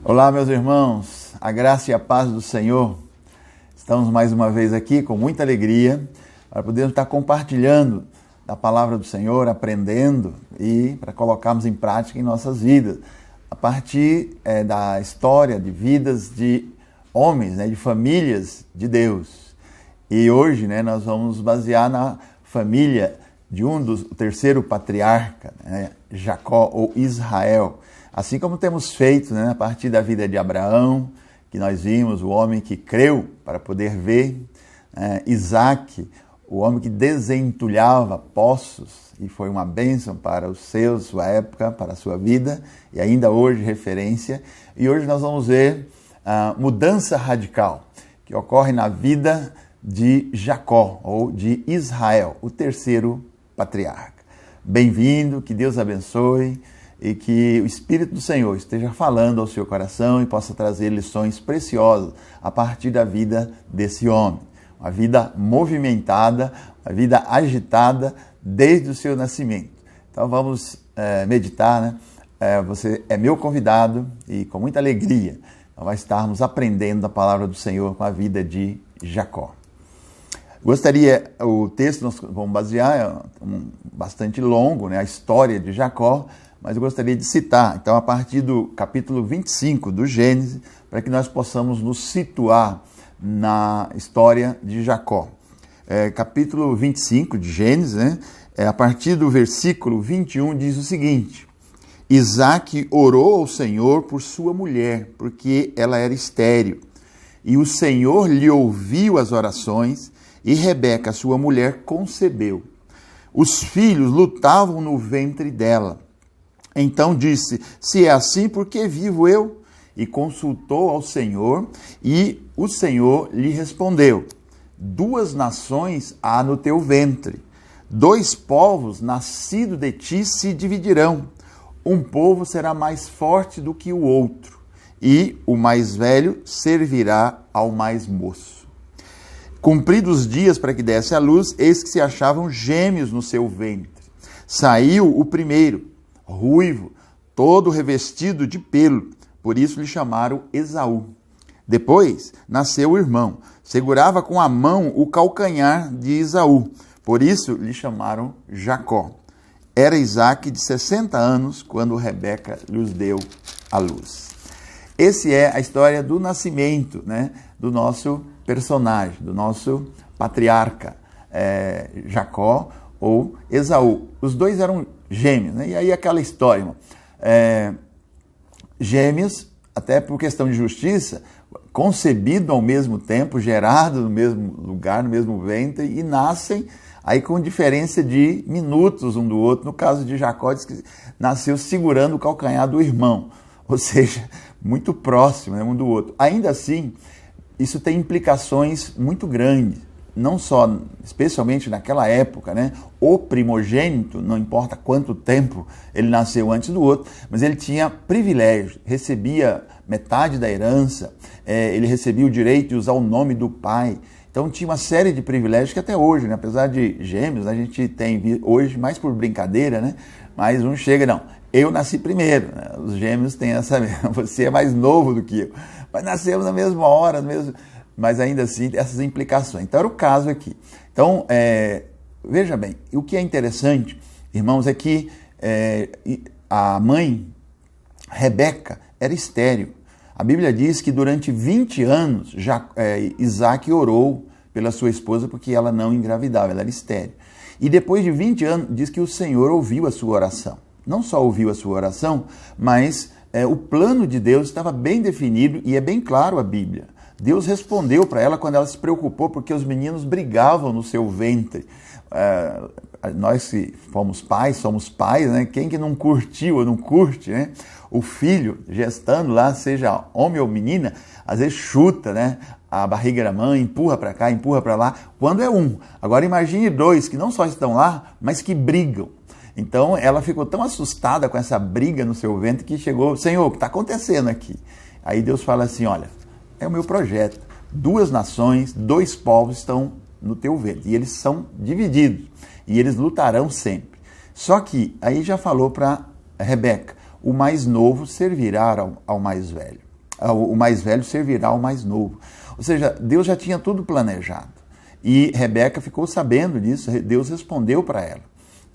Olá, meus irmãos, a graça e a paz do Senhor. Estamos mais uma vez aqui com muita alegria para podermos estar compartilhando da palavra do Senhor, aprendendo e para colocarmos em prática em nossas vidas, a partir da história de vidas de homens, de famílias de Deus. E hoje nós vamos basear na família de o terceiro patriarca, Jacó ou Israel. Assim como temos feito a partir da vida de Abraão, que nós vimos, o homem que creu para poder ver, Isaac, o homem que desentulhava poços e foi uma bênção para sua época, para a sua vida, e ainda hoje referência. E hoje nós vamos ver a mudança radical que ocorre na vida de Jacó ou de Israel, o terceiro patriarca. Bem-vindo, que Deus abençoe e que o Espírito do Senhor esteja falando ao seu coração e possa trazer lições preciosas a partir da vida desse homem. Uma vida movimentada, uma vida agitada desde o seu nascimento. Então vamos meditar, Você é meu convidado e com muita alegria nós vamos estarmos aprendendo a palavra do Senhor com a vida de Jacó. O texto nós vamos basear, bastante longo, a história de Jacó, mas eu gostaria de citar, então, a partir do capítulo 25 do Gênesis, para que nós possamos nos situar na história de Jacó. Capítulo 25 de Gênesis, a partir do versículo 21, diz o seguinte: Isaac orou ao Senhor por sua mulher, porque ela era estéril. E o Senhor lhe ouviu as orações, e Rebeca, sua mulher, concebeu. Os filhos lutavam no ventre dela. Então disse: se é assim, por que vivo eu? E consultou ao Senhor, e o Senhor lhe respondeu: 2 nações há no teu ventre, 2 povos nascidos de ti se dividirão. Um povo será mais forte do que o outro, e o mais velho servirá ao mais moço. Cumpridos os dias para que desse à luz, eis que se achavam gêmeos no seu ventre. Saiu o primeiro, ruivo, todo revestido de pelo, por isso lhe chamaram Esaú. Depois nasceu o irmão, segurava com a mão o calcanhar de Esaú, por isso lhe chamaram Jacó. Era Isaac de 60 anos quando Rebeca lhes deu a luz. Essa é a história do nascimento, do nosso personagem, do nosso patriarca, Jacó ou Esaú. Os dois eram gêmeos, E aí aquela história, irmão. Gêmeos, até por questão de justiça, concebido ao mesmo tempo, gerado no mesmo lugar, no mesmo ventre, e nascem aí com diferença de minutos um do outro. No caso de Jacó, diz que nasceu segurando o calcanhar do irmão, ou seja, muito próximo um do outro. Ainda assim, isso tem implicações muito grandes, não só, especialmente naquela época, o primogênito, não importa quanto tempo ele nasceu antes do outro, mas ele tinha privilégio, recebia metade da herança, ele recebia o direito de usar o nome do pai. Então tinha uma série de privilégios que até hoje, apesar de gêmeos, a gente tem hoje mais por brincadeira, mas um chega, não, eu nasci primeiro, os gêmeos têm essa, você é mais novo do que eu, mas nascemos na mesma hora, mas ainda assim essas implicações. Então era o caso aqui. Então, veja bem, o que é interessante, irmãos, é que a mãe, Rebeca, era estéril. A Bíblia diz que durante 20 anos Isaac orou pela sua esposa porque ela não engravidava, ela era estéril. E depois de 20 anos, diz que o Senhor ouviu a sua oração. Não só ouviu a sua oração, mas o plano de Deus estava bem definido e é bem claro a Bíblia. Deus respondeu para ela quando ela se preocupou porque os meninos brigavam no seu ventre. Nós que somos pais, Quem que não curtiu ou não curte, O filho gestando lá, seja homem ou menina, às vezes chuta, a barriga da mãe, empurra para cá, empurra para lá, quando é um. Agora imagine 2 que não só estão lá, mas que brigam. Então ela ficou tão assustada com essa briga no seu ventre que chegou: Senhor, o que está acontecendo aqui? Aí Deus fala assim: olha, é o meu projeto. 2 nações, 2 povos estão no teu ventre. E eles são divididos. E eles lutarão sempre. Só que aí já falou para Rebeca: o mais novo servirá ao mais velho. o mais velho servirá ao mais novo. Ou seja, Deus já tinha tudo planejado. E Rebeca ficou sabendo disso, Deus respondeu para ela.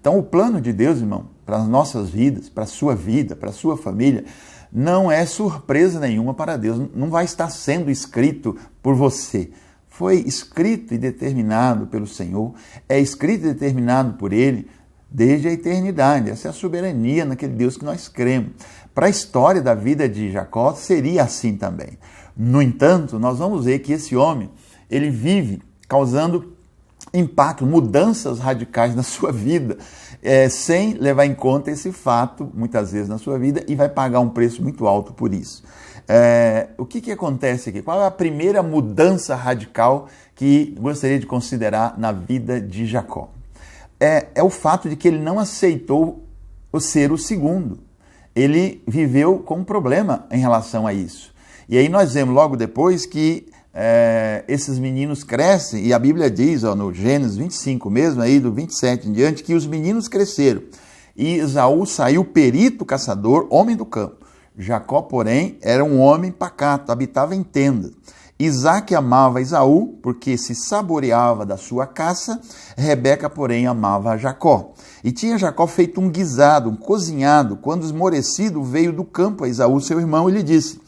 Então o plano de Deus, irmão, para as nossas vidas, para a sua vida, para a sua família, não é surpresa nenhuma para Deus, não vai estar sendo escrito por você. Foi escrito e determinado pelo Senhor, é escrito e determinado por Ele desde a eternidade. Essa é a soberania naquele Deus que nós cremos. Para a história da vida de Jacó, seria assim também. No entanto, nós vamos ver que esse homem, ele vive causando impacto, mudanças radicais na sua vida, sem levar em conta esse fato, muitas vezes na sua vida, e vai pagar um preço muito alto por isso. O que acontece aqui? Qual é a primeira mudança radical que gostaria de considerar na vida de Jacó? É o fato de que ele não aceitou ser o segundo. Ele viveu com um problema em relação a isso. E aí nós vemos logo depois que esses meninos crescem, e a Bíblia diz, no Gênesis 25 mesmo, aí do 27 em diante, que os meninos cresceram. E Esaú saiu perito caçador, homem do campo. Jacó, porém, era um homem pacato, habitava em tenda. Isaque amava Esaú, porque se saboreava da sua caça. Rebeca, porém, amava a Jacó. E tinha Jacó feito um guisado, um cozinhado, quando esmorecido veio do campo a Esaú, seu irmão, e lhe disse: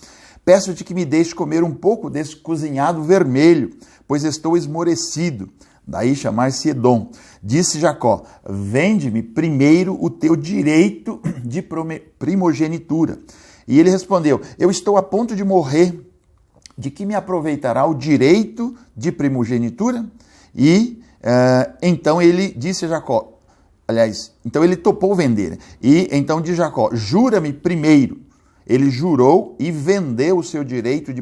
peço-te que me deixe comer um pouco desse cozinhado vermelho, pois estou esmorecido. Daí chamar-se Edom. Disse Jacó: vende-me primeiro o teu direito de primogenitura. E ele respondeu: eu estou a ponto de morrer, de que me aproveitará o direito de primogenitura? E então ele disse a Jacó, então ele topou vender. E então disse Jacó: jura-me primeiro. Ele jurou e vendeu o seu direito de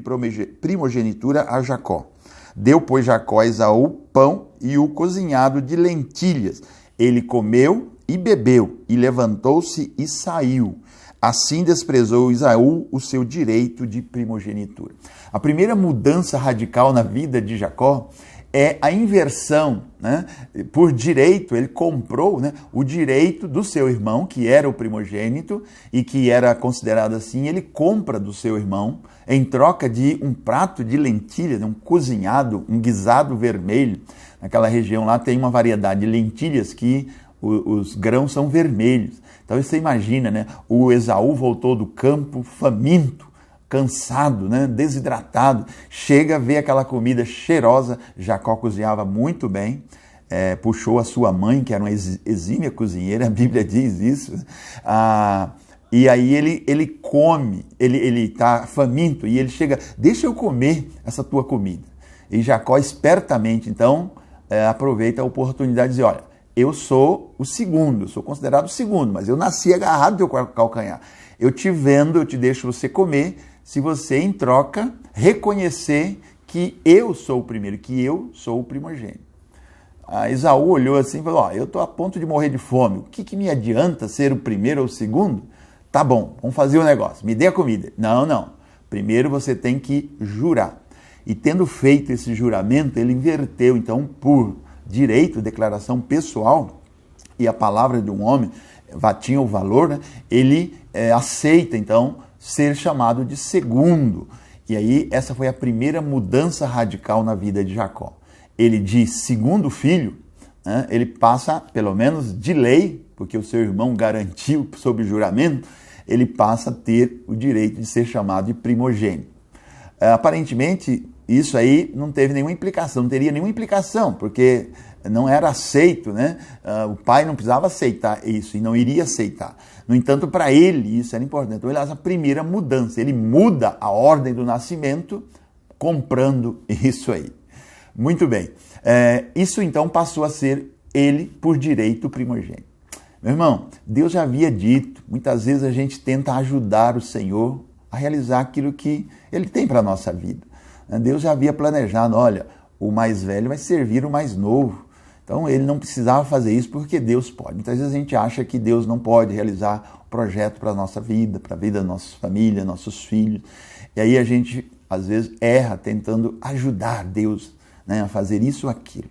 primogenitura a Jacó. Deu, pois, Jacó a Esaú pão e o cozinhado de lentilhas. Ele comeu e bebeu, e levantou-se e saiu. Assim desprezou Esaú o seu direito de primogenitura. A primeira mudança radical na vida de Jacó é a inversão, né? Por direito, ele comprou, né, o direito do seu irmão, que era o primogênito e que era considerado assim. Ele compra do seu irmão em troca de um prato de lentilha, um cozinhado, um guisado vermelho. Naquela região lá tem uma variedade de lentilhas que os grãos são vermelhos. Então você imagina, né? O Esaú voltou do campo faminto, cansado, né? Desidratado, chega a ver aquela comida cheirosa. Jacó cozinhava muito bem, puxou a sua mãe, que era uma exímia cozinheira, a Bíblia diz isso, e aí ele come, ele está faminto, e ele chega: deixa eu comer essa tua comida. E Jacó espertamente, então, aproveita a oportunidade de dizer: olha, eu sou o segundo, eu sou considerado o segundo, mas eu nasci agarrado no teu calcanhar. Eu te vendo, eu te deixo você comer, se você, em troca, reconhecer que eu sou o primeiro, que eu sou o primogênito. Esaú olhou assim e falou: eu estou a ponto de morrer de fome, o que me adianta ser o primeiro ou o segundo? Tá bom, vamos fazer o negócio, me dê a comida. Não, primeiro você tem que jurar. E tendo feito esse juramento, ele inverteu, então, por direito, declaração pessoal, e a palavra de um homem tinha o valor, né? Ele aceita, então, ser chamado de segundo. E aí, essa foi a primeira mudança radical na vida de Jacó. Ele, de segundo filho, né, ele passa, pelo menos de lei, porque o seu irmão garantiu sob juramento, ele passa a ter o direito de ser chamado de primogênito. Aparentemente, isso aí não teve nenhuma implicação, não teria nenhuma implicação, porque não era aceito, né? O pai não precisava aceitar isso e não iria aceitar. No entanto, para ele isso era importante. Então, ele faz a primeira mudança, ele muda a ordem do nascimento comprando isso aí. Muito bem. Isso então passou a ser ele por direito primogênito. Meu irmão, Deus já havia dito, muitas vezes a gente tenta ajudar o Senhor a realizar aquilo que Ele tem para a nossa vida. Deus já havia planejado: olha, o mais velho vai servir o mais novo. Então ele não precisava fazer isso porque Deus pode. Muitas vezes a gente acha que Deus não pode realizar o projeto para a nossa vida, para a vida da nossa família, nossos filhos. E aí a gente, às vezes, erra tentando ajudar Deus, né, a fazer isso ou aquilo.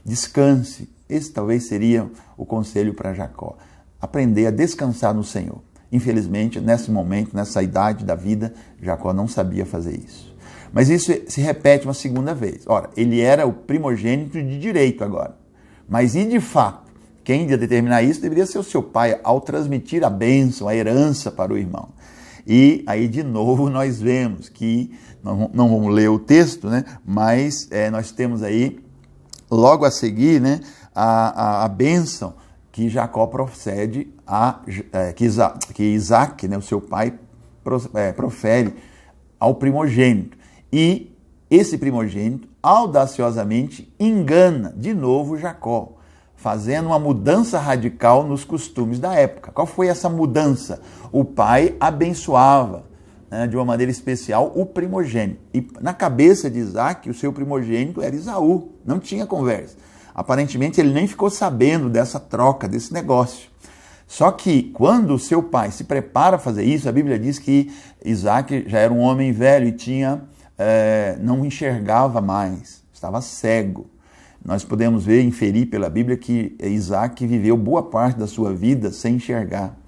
Descanse. Esse talvez seria o conselho para Jacó. Aprender a descansar no Senhor. Infelizmente, nesse momento, nessa idade da vida, Jacó não sabia fazer isso. Mas isso se repete uma segunda vez. Ora, ele era o primogênito de direito agora. Mas e de fato, quem ia determinar isso deveria ser o seu pai, ao transmitir a bênção, a herança para o irmão. E aí, de novo, nós vemos que, não vamos ler o texto, né? Mas nós temos aí, logo a seguir, né, a bênção que Jacó procede, que Isaac, né, o seu pai, profere ao primogênito. E esse primogênito, audaciosamente, engana de novo Jacó, fazendo uma mudança radical nos costumes da época. Qual foi essa mudança? O pai abençoava, né, de uma maneira especial o primogênito. E na cabeça de Isaac, o seu primogênito era Esaú. Não tinha conversa. Aparentemente, ele nem ficou sabendo dessa troca, desse negócio. Só que, quando o seu pai se prepara a fazer isso, a Bíblia diz que Isaac já era um homem velho e não enxergava mais, estava cego. Nós podemos ver, inferir pela Bíblia, que Isaac viveu boa parte da sua vida sem enxergar.